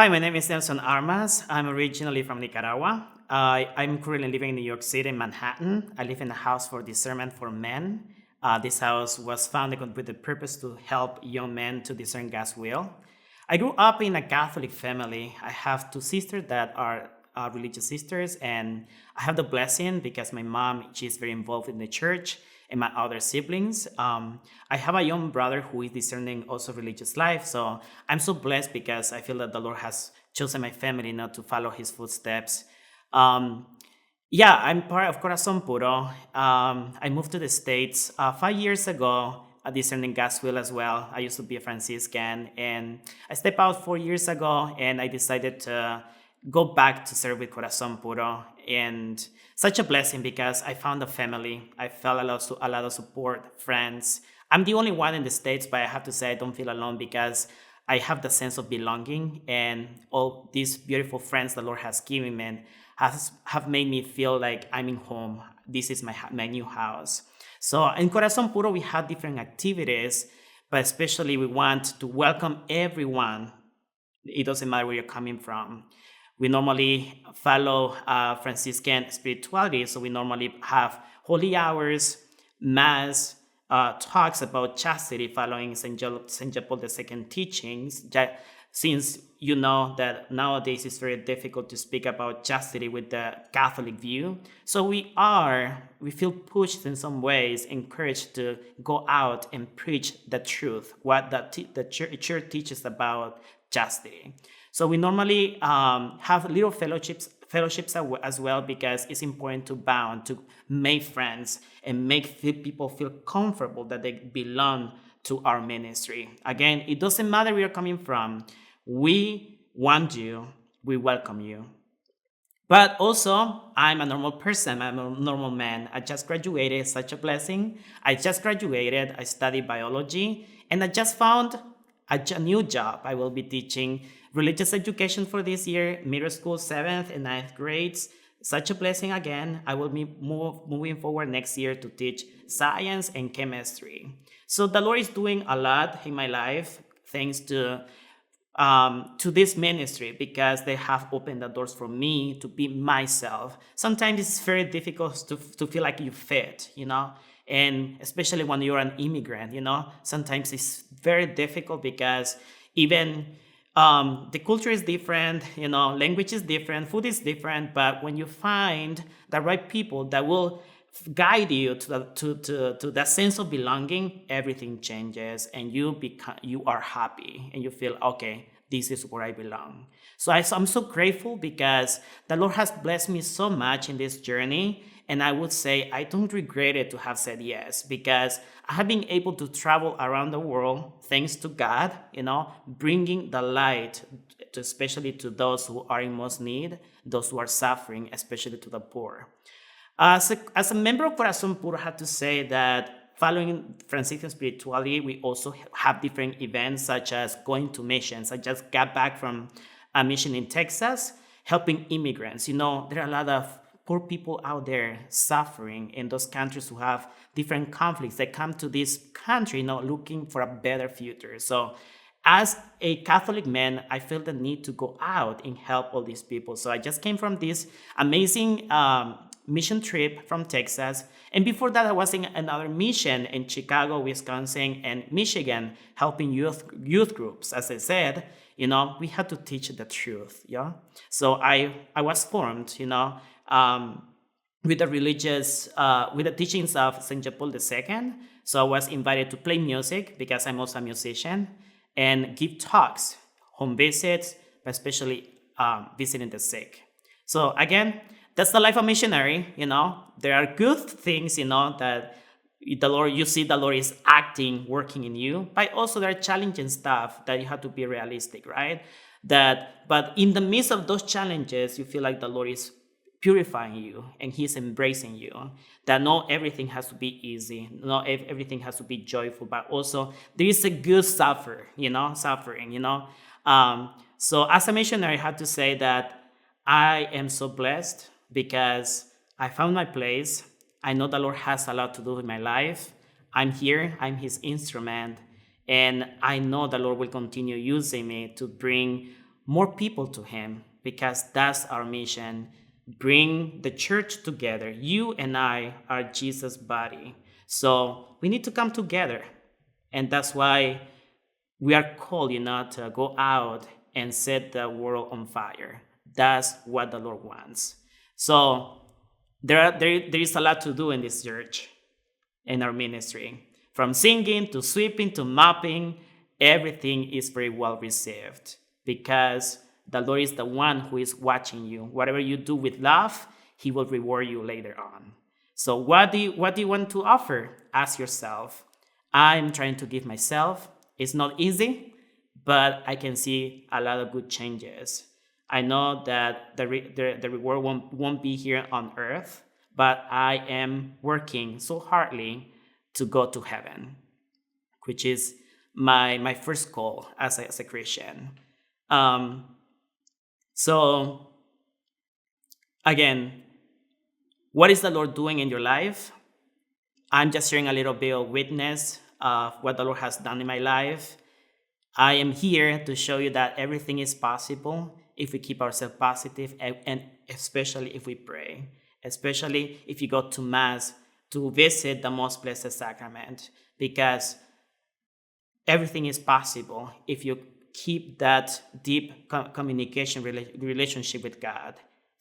Hi, my name is Nelson Armas. I'm originally from Nicaragua. I'm currently living in New York City, Manhattan. I live in a house for discernment for men. This house was founded with the purpose to help young men to discern God's will. I grew up in a Catholic family. I have two sisters that are religious sisters, and I have the blessing because my mom, she's very involved in the church, and my other siblings. I have a young brother who is discerning also religious life. So I'm so blessed because I feel that the Lord has chosen my family not to follow his footsteps. Um, yeah, I'm part of Corazón Puro. I moved to the States 5 years ago, discerning God's will as well. I used to be a Franciscan, and I stepped out 4 years ago, and I decided to go back to serve with Corazón Puro. And such a blessing because I found a family. I felt a lot of support, friends. I'm the only one in the States, but I have to say I don't feel alone because I have the sense of belonging, and all these beautiful friends the Lord has given me have made me feel like I'm in home. This is my new house. So in Corazón Puro, we have different activities, but especially we want to welcome everyone. It doesn't matter where you're coming from. We normally follow Franciscan spirituality, so we normally have holy hours, mass, talks about chastity following Saint Paul II teachings. Since you know that nowadays it's very difficult to speak about chastity with the Catholic view, so we feel pushed in some ways, encouraged to go out and preach the truth, what the church teaches about chastity. So we normally have little fellowships as well because it's important to bond, to make friends, and make people feel comfortable that they belong to our ministry. Again, it doesn't matter where you're coming from. We want you. We welcome you. But also, I'm a normal person. I'm a normal man. I just graduated, such a blessing. I just graduated. I studied biology, and I just found a new job. I will be teaching religious education for this year, middle school, 7th and 9th grades. Such a blessing again. I will be moving forward next year to teach science and chemistry. So the Lord is doing a lot in my life thanks to this ministry because they have opened the doors for me to be myself. Sometimes it's very difficult to feel like you fit, and especially when you're an immigrant, sometimes it's very difficult because even the culture is different, language is different, food is different, but when you find the right people that will guide you to that sense of belonging, everything changes, and you are happy, and you feel okay. This is where I belong. So I'm so grateful because the Lord has blessed me so much in this journey, and I would say I don't regret it to have said yes because I have been able to travel around the world thanks to God, bringing the light, especially to those who are in most need, those who are suffering, especially to the poor. As a member of Corazón Puro, I have to say that following Franciscan spirituality, we also have different events such as going to missions. I just got back from a mission in Texas, helping immigrants. There are a lot of poor people out there suffering in those countries who have different conflicts. They come to this country, looking for a better future. So as a Catholic man, I feel the need to go out and help all these people. So I just came from this amazing mission trip from Texas. And before that, I was in another mission in Chicago, Wisconsin, and Michigan, helping youth groups. As I said, we had to teach the truth. Yeah. So I was formed, with the teachings of Saint Paul II. So I was invited to play music because I'm also a musician and give talks, home visits, but especially visiting the sick. So again, that's the life of missionary. There are good things, that you see the Lord is acting, working in you, but also there are challenging stuff that you have to be realistic, right? But in the midst of those challenges, you feel like the Lord is purifying you and he's embracing you. That not everything has to be easy, not everything has to be joyful, but also there is a good suffering. So as a missionary, I have to say that I am so blessed because I found my place. I know the Lord has a lot to do in my life. I'm here, I'm his instrument, and I know the Lord will continue using me to bring more people to him, because that's our mission. Bring the church together. You and I are Jesus' body. So we need to come together. And that's why we are called, to go out and set the world on fire. That's what the Lord wants. So there is a lot to do in this church, in our ministry. From singing to sweeping to mopping, everything is very well received, because the Lord is the one who is watching you. Whatever you do with love, he will reward you later on. So what do you want to offer? Ask yourself. I'm trying to give myself. It's not easy, but I can see a lot of good changes. I know that the reward won't be here on earth, but I am working so hardly to go to heaven, which is my first goal as a Christian. So again, what is the Lord doing in your life? I'm just sharing a little bit of witness of what the Lord has done in my life. I am here to show you that everything is possible if we keep ourselves positive, and especially if we pray, especially if you go to Mass to visit the Most Blessed Sacrament, because everything is possible if you keep that deep communication relationship with God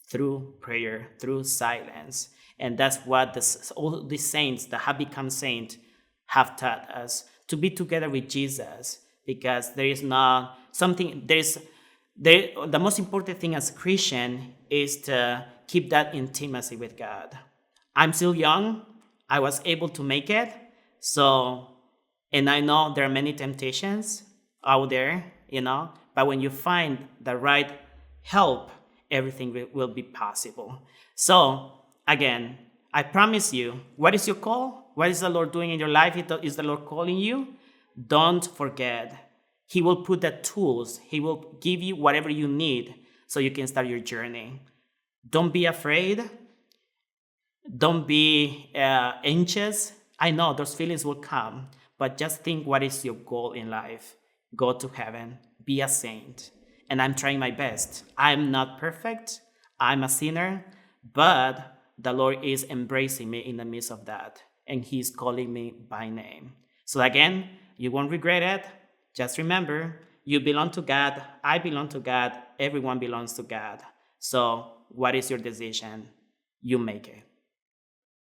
through prayer, through silence. And that's what all the saints that have become saints have taught us, to be together with Jesus, because there is not something, the most important thing as a Christian is to keep that intimacy with God. I'm still young. I was able to make it. And I know there are many temptations out there, but when you find the right help, everything will be possible. So again, I promise you, what is your call? What is the Lord doing in your life? Is the Lord calling you? Don't forget. He will put the tools. He will give you whatever you need so you can start your journey. Don't be afraid. Don't be anxious. I know those feelings will come, but just think, what is your goal in life? Go to heaven. Be a saint. And I'm trying my best. I'm not perfect. I'm a sinner, but the Lord is embracing me in the midst of that, and he's calling me by name. So again, you won't regret it. Just remember, you belong to God. I belong to God. Everyone belongs to God. So what is your decision? You make it.